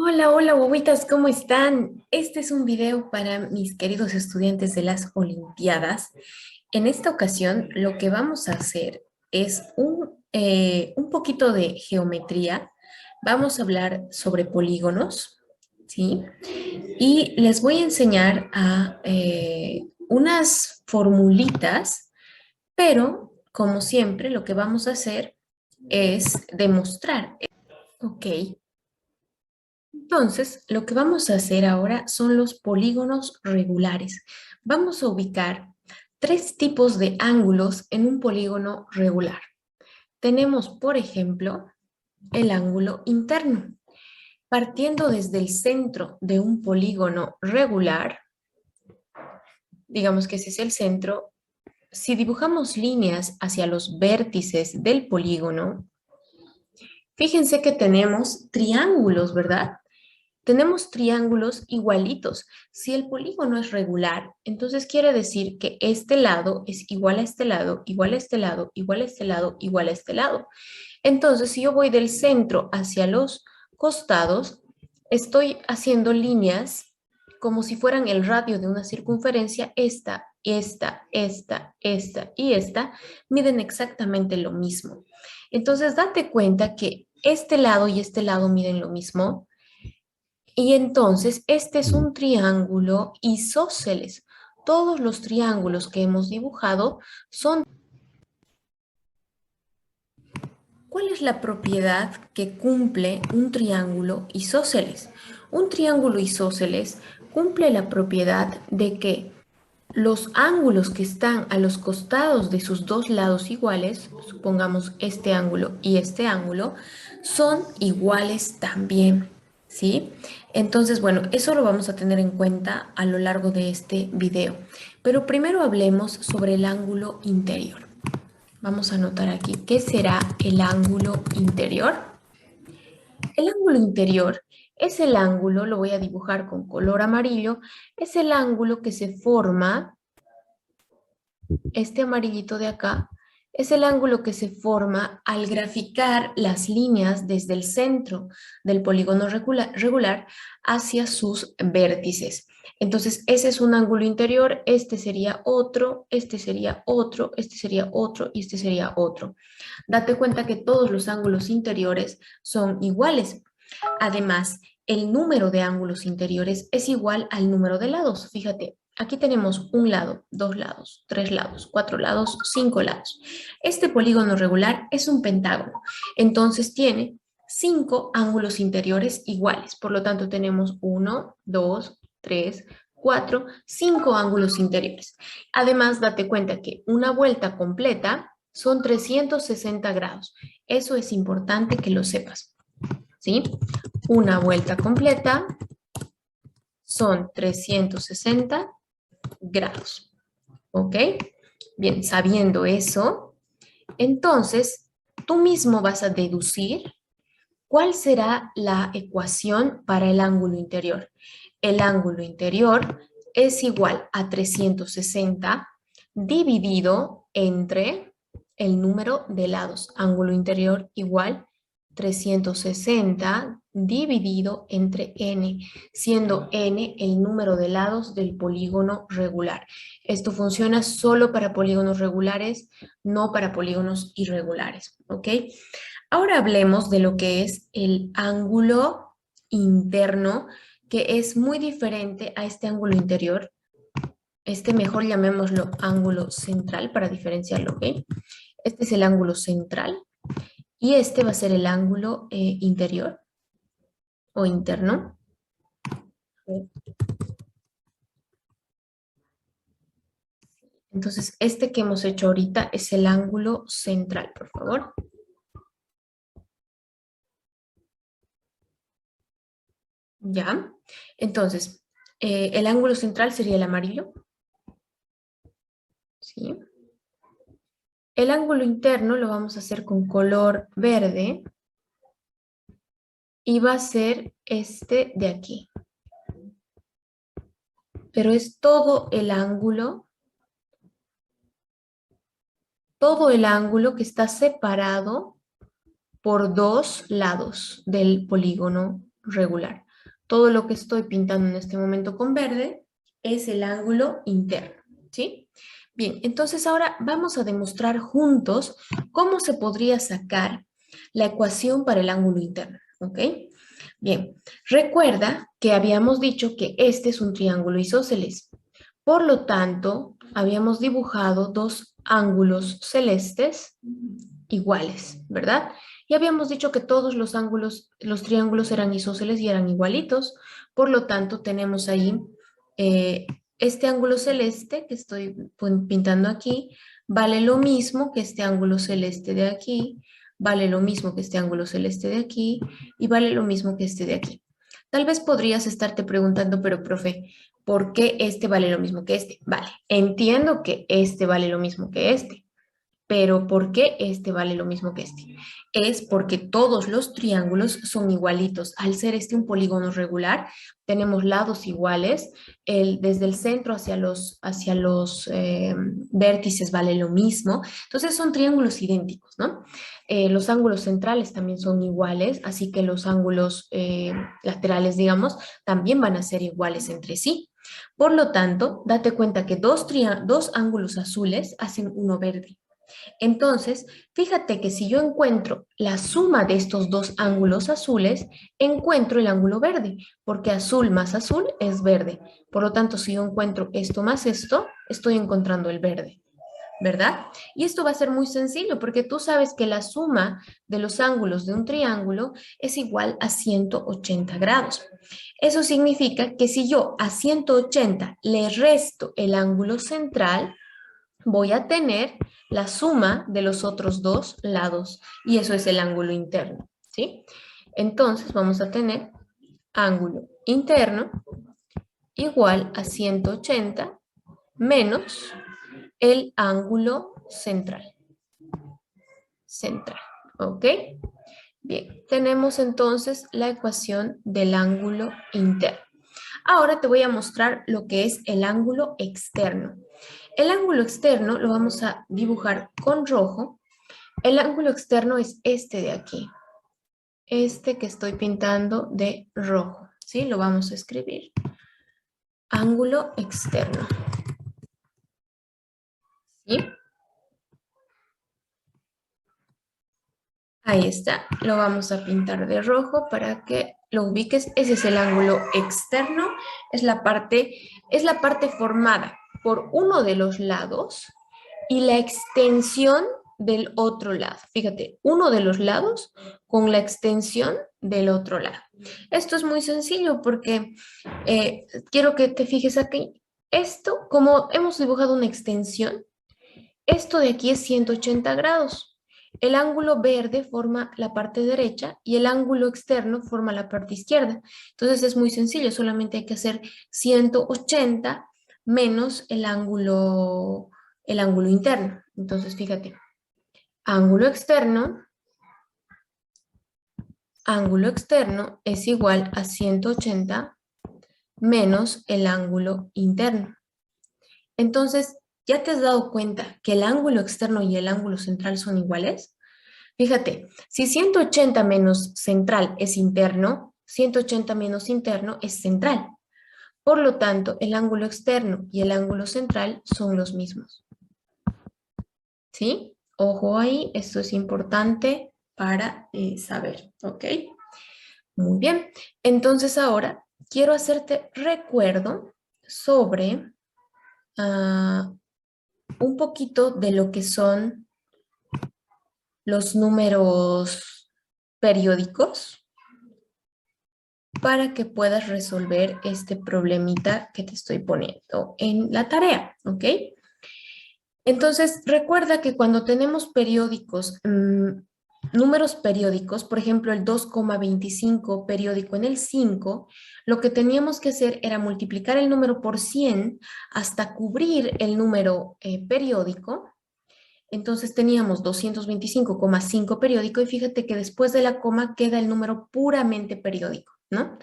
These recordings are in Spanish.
Hola, hola, guaguitas, ¿cómo están? Este es un video para mis queridos estudiantes de las Olimpiadas. En esta ocasión, lo que vamos a hacer es un poquito de geometría. Vamos a hablar sobre polígonos, ¿sí? Y les voy a enseñar unas formulitas, pero como siempre, lo que vamos a hacer es demostrar. Ok. Entonces, lo que vamos a hacer ahora son los polígonos regulares. Vamos a ubicar tres tipos de ángulos en un polígono regular. Tenemos, por ejemplo, el ángulo interno. Partiendo desde el centro de un polígono regular, digamos que ese es el centro, si dibujamos líneas hacia los vértices del polígono, fíjense que tenemos triángulos, ¿verdad? Tenemos triángulos igualitos. Si el polígono es regular, entonces quiere decir que este lado es igual a este lado, igual a este lado, igual a este lado, igual a este lado. Entonces, si yo voy del centro hacia los costados, estoy haciendo líneas como si fueran el radio de una circunferencia. Esta y esta miden exactamente lo mismo. Entonces, date cuenta que este lado y este lado miden lo mismo y entonces, este es un triángulo isósceles. Todos los triángulos que hemos dibujado son... ¿Cuál es la propiedad que cumple un triángulo isósceles? Un triángulo isósceles cumple la propiedad de que los ángulos que están a los costados de sus dos lados iguales, supongamos este ángulo y este ángulo, son iguales también, ¿sí? Entonces, bueno, eso lo vamos a tener en cuenta a lo largo de este video. Pero primero hablemos sobre el ángulo interior. Vamos a anotar aquí, ¿qué será el ángulo interior? El ángulo interior es el ángulo, lo voy a dibujar con color amarillo, es el ángulo que se forma, este amarillito de acá, es el ángulo que se forma al graficar las líneas desde el centro del polígono regular hacia sus vértices. Entonces, ese es un ángulo interior, este sería otro, este sería otro, este sería otro y este sería otro. Date cuenta que todos los ángulos interiores son iguales. Además, el número de ángulos interiores es igual al número de lados. Fíjate, aquí tenemos un lado, dos lados, tres lados, cuatro lados, cinco lados. Este polígono regular es un pentágono, entonces tiene cinco ángulos interiores iguales. Por lo tanto, tenemos uno, dos, tres, cuatro, cinco ángulos interiores. Además, date cuenta que una vuelta completa son 360 grados. Eso es importante que lo sepas, ¿sí? Una vuelta completa son 360 grados, ¿ok? Bien, sabiendo eso, entonces tú mismo vas a deducir cuál será la ecuación para el ángulo interior. El ángulo interior es igual a 360 dividido entre el número de lados. Ángulo interior igual 360 dividido entre n, siendo n el número de lados del polígono regular. Esto funciona solo para polígonos regulares, no para polígonos irregulares, ¿ok? Ahora hablemos de lo que es el ángulo interno, que es muy diferente a este ángulo interior. Este mejor llamémoslo ángulo central para diferenciarlo, ¿ok? Este es el ángulo central y este va a ser el ángulo interior o interno. Entonces, este que hemos hecho ahorita es el ángulo central, por favor. Ya. Entonces, el ángulo central sería el amarillo. ¿Sí? El ángulo interno lo vamos a hacer con color verde y va a ser este de aquí. Pero es todo el ángulo que está separado por dos lados del polígono regular. Todo lo que estoy pintando en este momento con verde es el ángulo interno, ¿sí? Bien, entonces ahora vamos a demostrar juntos cómo se podría sacar la ecuación para el ángulo interno, ¿ok? Bien, recuerda que habíamos dicho que este es un triángulo isósceles. Por lo tanto, habíamos dibujado dos ángulos celestes iguales, ¿verdad? Y habíamos dicho que todos los ángulos, los triángulos eran isósceles y eran igualitos. Por lo tanto, tenemos ahí eh, este ángulo celeste que estoy pintando aquí, vale lo mismo que este ángulo celeste de aquí, vale lo mismo que este ángulo celeste de aquí y vale lo mismo que este de aquí. Tal vez podrías estarte preguntando, pero profe, ¿por qué este vale lo mismo que este? Vale, entiendo que este vale lo mismo que este, pero ¿por qué este vale lo mismo que este? Es porque todos los triángulos son igualitos. Al ser este un polígono regular, tenemos lados iguales. Desde el centro hacia los vértices vale lo mismo. Entonces son triángulos idénticos, ¿no? Los ángulos centrales también son iguales, así que los ángulos laterales, digamos, también van a ser iguales entre sí. Por lo tanto, date cuenta que dos ángulos azules hacen uno verde. Entonces, fíjate que si yo encuentro la suma de estos dos ángulos azules, encuentro el ángulo verde, porque azul más azul es verde. Por lo tanto, si yo encuentro esto más esto, estoy encontrando el verde, ¿verdad? Y esto va a ser muy sencillo, porque tú sabes que la suma de los ángulos de un triángulo es igual a 180 grados. Eso significa que si yo a 180 le resto el ángulo central, voy a tener la suma de los otros dos lados y eso es el ángulo interno, ¿sí? Entonces vamos a tener ángulo interno igual a 180 menos el ángulo central. Central, ¿ok? Bien, tenemos entonces la ecuación del ángulo interno. Ahora te voy a mostrar lo que es el ángulo externo. El ángulo externo lo vamos a dibujar con rojo. El ángulo externo es este de aquí. Este que estoy pintando de rojo. ¿Sí? Lo vamos a escribir. Ángulo externo. ¿Sí? Ahí está. Lo vamos a pintar de rojo para que lo ubiques. Ese es el ángulo externo. Es la parte formada por uno de los lados y la extensión del otro lado. Fíjate, uno de los lados con la extensión del otro lado. Esto es muy sencillo porque quiero que te fijes aquí. Esto, como hemos dibujado una extensión, esto de aquí es 180 grados. El ángulo verde forma la parte derecha y el ángulo externo forma la parte izquierda. Entonces es muy sencillo, solamente hay que hacer 180 menos el ángulo interno. Entonces fíjate, ángulo externo es igual a 180 menos el ángulo interno. Entonces, ¿ya te has dado cuenta que el ángulo externo y el ángulo central son iguales? Fíjate, si 180 menos central es interno, 180 menos interno es central. Por lo tanto, el ángulo externo y el ángulo central son los mismos. ¿Sí? Ojo ahí, esto es importante para saber, ¿ok? Muy bien. Entonces ahora quiero hacerte recuerdo sobre un poquito de lo que son los números periódicos para que puedas resolver este problemita que te estoy poniendo en la tarea, ¿ok? Entonces, recuerda que cuando tenemos periódicos, números periódicos, por ejemplo, el 2,25 periódico en el 5, lo que teníamos que hacer era multiplicar el número por 100 hasta cubrir el número periódico. Entonces teníamos 225,5 periódico y fíjate que después de la coma queda el número puramente periódico, ¿no?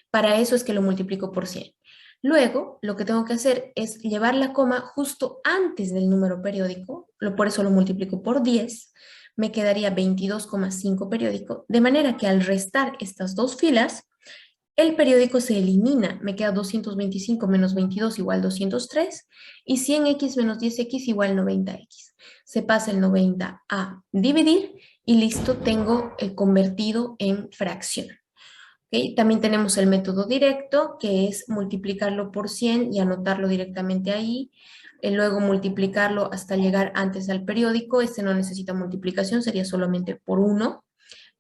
Para eso es que lo multiplico por 100. Luego, lo que tengo que hacer es llevar la coma justo antes del número periódico, por eso lo multiplico por 10, me quedaría 22,5 periódico, de manera que al restar estas dos filas, El periódico se elimina, me queda 225 menos 22 igual 203 y 100x menos 10x igual 90x. Se pasa el 90 a dividir y listo, tengo convertido en fracción. ¿Ok? También tenemos el método directo, que es multiplicarlo por 100 y anotarlo directamente ahí. Luego multiplicarlo hasta llegar antes al periódico. Este no necesita multiplicación, sería solamente por 1,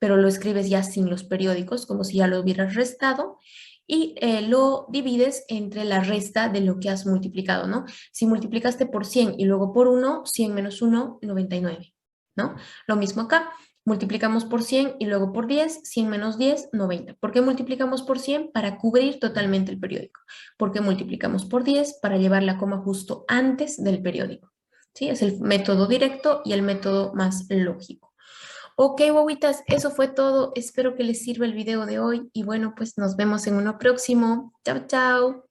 pero lo escribes ya sin los periódicos, como si ya lo hubieras restado. Y lo divides entre la resta de lo que has multiplicado, ¿no? Si multiplicaste por 100 y luego por 1, 100 menos 1, 99, ¿no? Lo mismo acá. Multiplicamos por 100 y luego por 10, 100 menos 10, 90. ¿Por qué multiplicamos por 100? Para cubrir totalmente el periódico. ¿Por qué multiplicamos por 10? Para llevar la coma justo antes del periódico. ¿Sí? Es el método directo y el método más lógico. Ok, guaguitas, eso fue todo. Espero que les sirva el video de hoy y bueno, pues nos vemos en uno próximo. Chao, chao.